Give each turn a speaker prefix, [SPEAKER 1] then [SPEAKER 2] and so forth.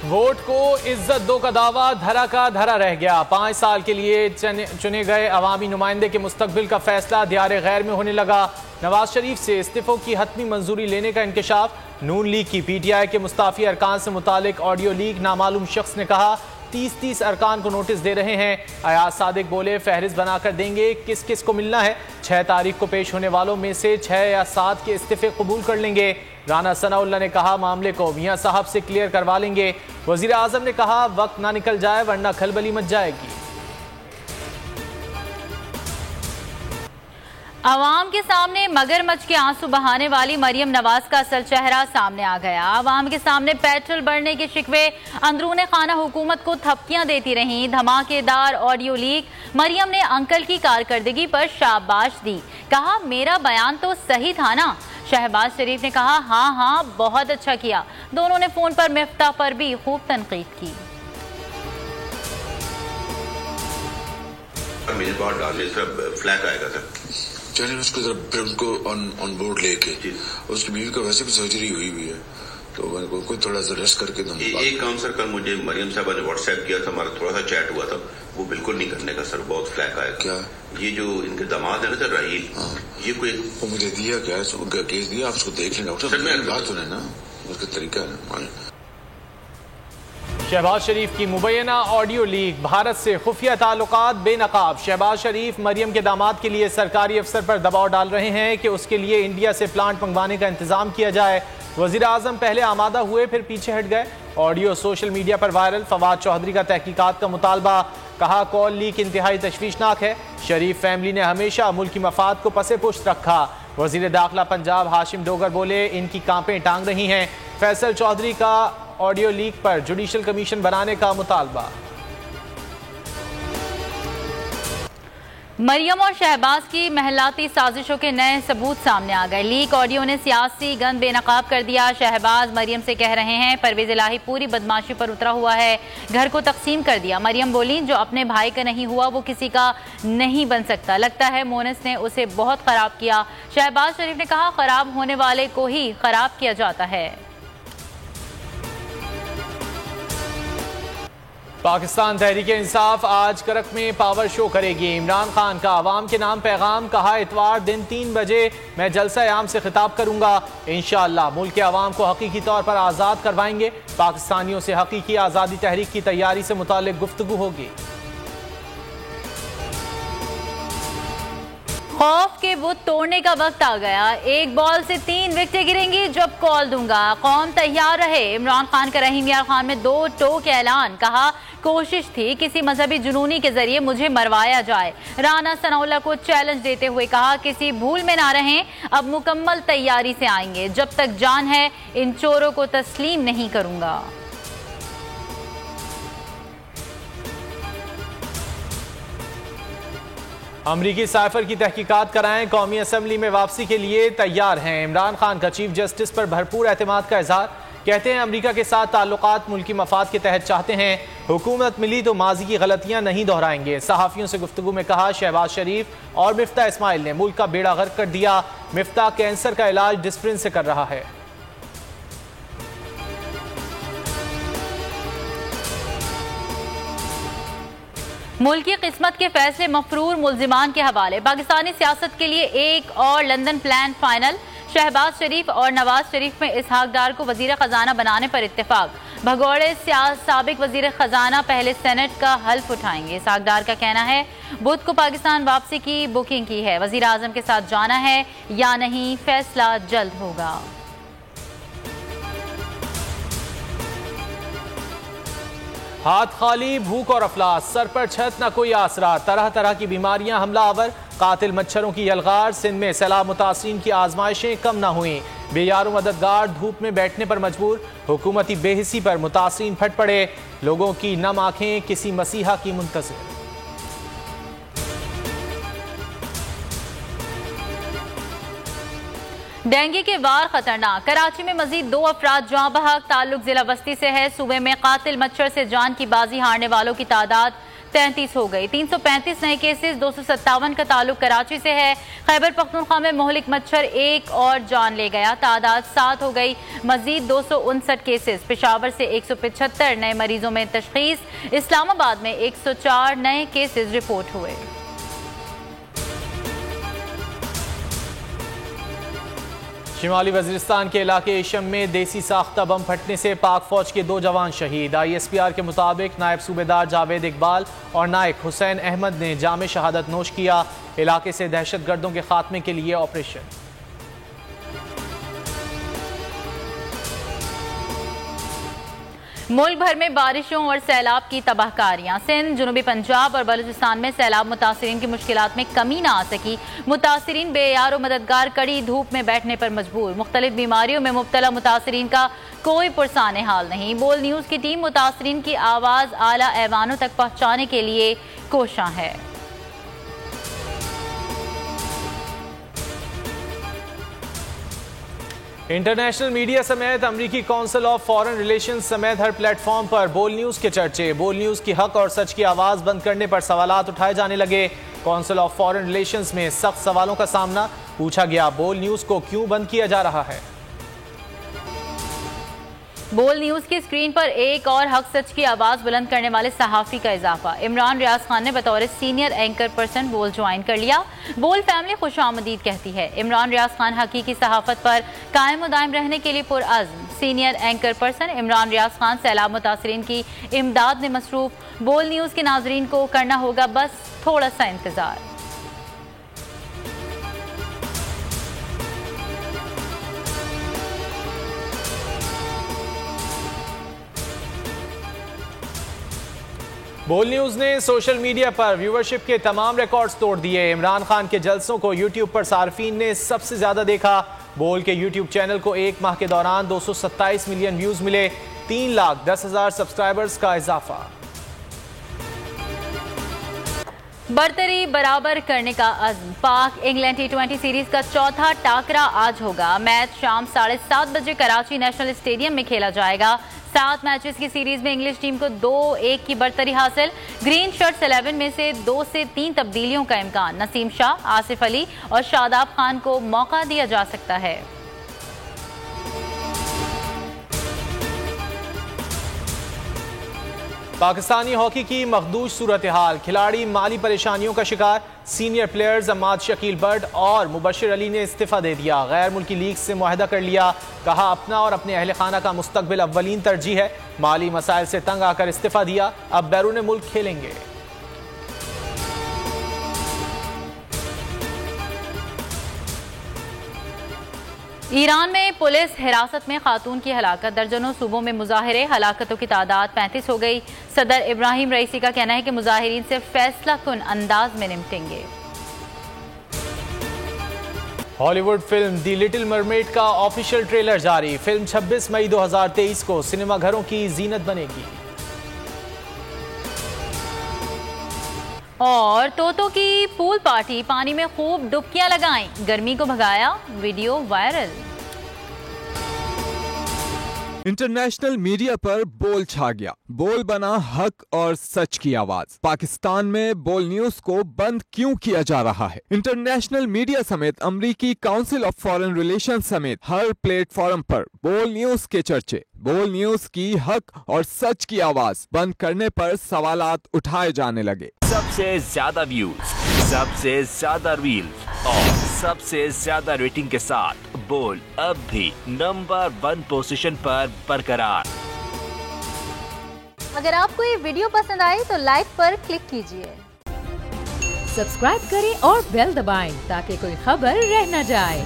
[SPEAKER 1] Vote को इज्जत दो का दावा धरा का धरा रह गया। 5 साल के लिए चुने गए अवामी नुमाइंदे के मुस्तकबिल का फैसला दियारे गैर में होने लगा। नवाज शरीफ से इस्तीफों की हतमी मंजूरी लेने का इंकशाफ। नून लीग की पीटीआई के मुस्ताफी अरकान से मुतालिक ऑडियो लीक। नामालूम शख्स ने कहा 30 अरकान को नोटिस दे रहे हैं। अयाज सादिक बोले फहरिस्त बनाकर देंगे किस किस को मिलना है। 6 तारीख को पेश होने वालों में से 6 या 7 के इस्तीफे कबूल कर लेंगे। राना सनाउल्लाह ने कहा मामले को मियां साहब से क्लियर करवा लेंगे। वजीर आजम ने कहा वक्त ना निकल जाए वरना खलबली मच जाएगी।
[SPEAKER 2] अवाम के सामने मगरमच्छ के आंसू बहाने वाली मरियम नवाज का असल चेहरा सामने आ गया। अवाम के सामने पेट्रोल बढ़ने के शिकवे, अंदरूने खाना हुकूमत को थपकियां देती रहीं। धमाकेदार ऑडियो लीक। मरियम ने अंकल की कारकर्दगी पर शाबाश दी। कहा मेरा बयान तो सही था ना। शहबाज शरीफ ने कहा हाँ बहुत अच्छा किया। दोनों ने फोन पर मिफ्ता पर भी खूब तनकीद की।
[SPEAKER 3] मेरे पास डालने से फ्लैट आएगा सर,
[SPEAKER 4] चलिए उसको जरा फिर उनको ऑन बोर्ड लेके, उसकी बीवी का वैसे भी सर्जरी हुई है तो कोई थोड़ा सा रेस्ट करके दूँ।
[SPEAKER 3] एक काम सर, कल मुझे मरियम साहबा ने व्हाट्सएप किया था, हमारा थोड़ा सा चैट हुआ था, वो बिल्कुल नहीं करने का सर, बहुत फ्लैक आया।
[SPEAKER 4] क्या
[SPEAKER 3] ये जो इनके दामाद है ना सर राहील, ये कोई
[SPEAKER 4] वो मुझे दिया क्या केस दिया, आप उसको देख लें डॉक्टर साहब, बात सुने ना उसका तरीका है।
[SPEAKER 1] शहबाज शरीफ की मुबैना ऑडियो लीक। भारत से खुफिया ताल्लुकात बेनकाब। शहबाज शरीफ मरियम के दामाद के लिए सरकारी अफसर पर दबाव डाल रहे हैं कि उसके लिए इंडिया से प्लांट मंगवाने का इंतजाम किया जाए। वजीर आजम पहले आमादा हुए फिर पीछे हट गए। ऑडियो सोशल मीडिया पर वायरल। फवाद चौधरी का तहकीकात का मुतालबा। कहा कॉल लीक इंतहाई तशवीशनाक है। शरीफ फैमिली ने हमेशा मुल्की मफाद को पसे पुश्त रखा। वजीर दाखिला पंजाब हाशिम डोगर बोले इनकी कांपें टांग रही हैं। फैसल चौधरी का ऑडियो लीक पर जुडिशल कमीशन बनाने का मुतालबा।
[SPEAKER 2] मरियम और शहबाज की महलाती साजिशों के नए सबूत सामने आ गए। लीक ऑडियो ने सियासी गंद बेनकाब कर दिया। शहबाज मरियम से कह रहे हैं परवेज इलाही पूरी बदमाशी पर उतरा हुआ है, घर को तकसीम कर दिया। मरियम बोली जो अपने भाई का नहीं हुआ वो किसी का नहीं बन सकता, लगता है मोनिस ने उसे बहुत खराब किया। शहबाज शरीफ ने कहा खराब होने वाले को ही खराब किया जाता है।
[SPEAKER 1] पाकिस्तान तहरीक इंसाफ आज करक में पावर शो करेगी। इमरान खान का अवाम के नाम पैगाम। कहा इतवार दिन 3 बजे मैं जलसा आम से खिताब करूंगा। इंशाअल्लाह मुल्क के अवाम को हकीकी तौर पर आज़ाद करवाएंगे। पाकिस्तानियों से हकीकी आज़ादी तहरीक की तैयारी से मुतालिक गुफ्तगू होगी।
[SPEAKER 2] खौफ के बुत तोड़ने का वक्त आ गया। 1 बॉल से 3 विकेटें गिरेंगी जब कॉल दूंगा। कौम तैयार रहे। इमरान खान का रहीम यार खान में 2 टोक ऐलान। कहा कोशिश थी किसी मजहबी जुनूनी के जरिए मुझे मरवाया जाए। राना सनाउल्लाह को चैलेंज देते हुए कहा किसी भूल में ना रहें, अब मुकम्मल तैयारी से आएंगे। जब तक जान है इन चोरों को तस्लीम नहीं करूंगा।
[SPEAKER 1] अमरीकी साइफर की तहकीकात कराएं। कौमी असम्बली में वापसी के लिए तैयार हैं। इमरान खान का चीफ जस्टिस पर भरपूर एतमाद का इजहार। कहते हैं अमरीका के साथ ताल्लुकात मुल्की मफाद के तहत चाहते हैं। हुकूमत मिली तो माजी की गलतियां नहीं दोहराएंगे। सहाफ़ियों से गुफ्तगू में कहा शहबाज शरीफ और मिफ्ता इस्माइल ने मुल्क का बेड़ा गर्क कर दिया। मिफ्ता कैंसर का इलाज डिस्प्रिन से कर रहा है।
[SPEAKER 2] मुल्क की किस्मत के फैसले मफरूर मुल्जिमान के हवाले। पाकिस्तानी सियासत के लिए एक और लंदन प्लान फाइनल। शहबाज शरीफ और नवाज शरीफ में इसहाक डार को वजीर खजाना बनाने पर इत्तेफाक। भगोड़े साबिक वजीर खजाना पहले सेनेट का हल्फ उठाएंगे। इसहाक डार का कहना है बुध को पाकिस्तान वापसी की बुकिंग की है, वजीर आजम के साथ जाना है या नहीं फैसला जल्द होगा।
[SPEAKER 1] हाथ खाली, भूख और अफलास, सर पर छत न कोई आसरा। तरह तरह की बीमारियां हमलावर। कातिल मच्छरों की यलगार। सिंध में सैलाब मुतासिरीन की आजमाइशें कम न हुई। बेयारो मददगार धूप में बैठने पर मजबूर। हुकूमती बेहिसी पर मुतासिरीन फट पड़े। लोगों की नम आंखें किसी मसीहा की मुंतज़िर।
[SPEAKER 2] डेंगू के वार खतरनाक। कराची में मजीद 2 अफराद जाँ बहक। ताल्लुक जिला बस्ती से है। सूबे में कातिल मच्छर से जान की बाजी हारने वालों की तादाद 33 हो गई। 335 नए केसेस, 257 का ताल्लुक कराची से है। खैबर पख्तूनख्वा में मोहलिक मच्छर एक और जान ले गया, तादाद 7 हो गई। मजीद 259 केसेस। पेशावर से 175 नए मरीजों में तशखीस। इस्लामाबाद में 104 नए केसेस रिपोर्ट हुए।
[SPEAKER 1] शिमाली वजीरिस्तान के इलाके एशम में देसी साख्ता बम फटने से पाक फौज के 2 जवान शहीद। ISPR के मुताबिक नायब सूबेदार जावेद इकबाल और नायक हुसैन अहमद ने जाम शहादत नोश किया। इलाके से दहशत गर्दों के खात्मे के लिए ऑपरेशन।
[SPEAKER 2] मुल्क भर में बारिशों और सैलाब की तबाहकारियां। सिंध, जनूबी पंजाब और बलूचिस्तान में सैलाब मुतासरीन की मुश्किलात में कमी ना आ सकी। मुतासरीन बेयार मददगार कड़ी धूप में बैठने पर मजबूर। मुख्तलिफ बीमारियों में मुब्तला मुतासरीन का कोई पुरसाने हाल नहीं। बोल न्यूज़ की टीम मुतासरीन की आवाज़ आला ऐवानों तक पहुँचाने के लिए कोशां है।
[SPEAKER 1] इंटरनेशनल मीडिया समेत अमरीकी काउंसिल ऑफ फॉरेन रिलेशंस समेत हर प्लेटफॉर्म पर बोल न्यूज़ के चर्चे। बोल न्यूज़ की हक और सच की आवाज़ बंद करने पर सवालात उठाए जाने लगे। काउंसिल ऑफ फॉरेन रिलेशंस में सख्त सवालों का सामना। पूछा गया, बोल न्यूज़ को क्यों बंद किया जा रहा है।
[SPEAKER 2] बोल न्यूज़ की स्क्रीन पर एक और हक सच की आवाज़ बुलंद करने वाले सहाफ़ी का इजाफा। इमरान रियाज खान ने बतौर सीनियर एंकर पर्सन बोल ज्वाइन कर लिया। बोल फैमिली खुशामदीद कहती है। इमरान रियाज खान हकीकी सहाफ़त पर कायम व दायम रहने के लिए पुरअज़्म। Senior anchor person Imran Riaz Khan सैलाब मुतासरीन की इमदाद में मसरूफ। बोल न्यूज़ के नाजरीन को करना होगा बस थोड़ा सा इंतज़ार।
[SPEAKER 1] बोल न्यूज़ ने सोशल मीडिया पर व्यूवरशिप के तमाम रिकॉर्ड्स तोड़ दिए। इमरान खान के जलसों को यूट्यूब पर सार्फिन ने सबसे ज्यादा देखा। बोल के यूट्यूब चैनल को एक माह के दौरान 227 मिलियन व्यूज मिले। 3,10,000 सब्सक्राइबर्स का इजाफा।
[SPEAKER 2] बरतरी बराबर करने का अज़्म। पाक इंग्लैंड T20 सीरीज का चौथा टाकरा आज होगा। मैच शाम 7:30 बजे कराची नेशनल स्टेडियम में खेला जाएगा। 7 मैचेस की सीरीज में इंग्लिश टीम को 2-1 की बरतरी हासिल। ग्रीन शर्ट्स 11 में से 2 से 3 तब्दीलियों का इम्कान। नसीम शाह, आसिफ अली और शादाब खान को मौका दिया जा सकता है।
[SPEAKER 1] पाकिस्तानी हॉकी की मखदूश सूरत हाल। खिलाड़ी माली परेशानियों का शिकार। Senior players Ammad Shakeel bird और मुबशिर अली ने इस्तीफा दे दिया। गैर मुल्की लीग से मुआहदा कर लिया। कहा, अपना और अपने अहल खाना का मुस्तकबिल अव्वलीन तरजीह है। माली मसाइल से तंग आकर इस्तीफा दिया। अब बैरून मुल्क खेलेंगे।
[SPEAKER 2] ईरान में पुलिस हिरासत में खातून की हलाकत। दर्जनों सूबों में मुजाहिरे। हलाकतों की तादाद 35 हो गई। सदर इब्राहिम रईसी का कहना है कि मुजाहिरीन से फैसला कुन अंदाज में निपटेंगे।
[SPEAKER 1] हॉलीवुड फिल्म दी लिटिल मरमेड का ऑफिशियल ट्रेलर जारी। फिल्म 26 मई 2023 को सिनेमाघरों की जीनत बनेगी। और तोतों की पूल पार्टी, पानी में खूब डुबकियां लगाएं, गर्मी को भगाया, वीडियो वायरल।
[SPEAKER 5] इंटरनेशनल मीडिया पर बोल छा गया। बोल बना हक और सच की आवाज। पाकिस्तान में बोल न्यूज को बंद क्यों किया जा रहा है? इंटरनेशनल मीडिया समेत अमरीकी काउंसिल ऑफ फॉरेन रिलेशन समेत हर प्लेटफॉर्म पर बोल न्यूज के चर्चे। बोल न्यूज की हक और सच की आवाज बंद करने पर सवालात उठाए जाने लगे।
[SPEAKER 6] सबसे ज्यादा व्यूज, सबसे ज्यादा रील्स और सबसे ज्यादा रेटिंग के साथ बोल अब भी नंबर 1 पोजीशन पर बरकरार।
[SPEAKER 2] अगर आपको ये वीडियो पसंद आई तो लाइक पर क्लिक कीजिए,
[SPEAKER 7] सब्सक्राइब करें और बेल दबाएं ताकि कोई खबर रह न जाए।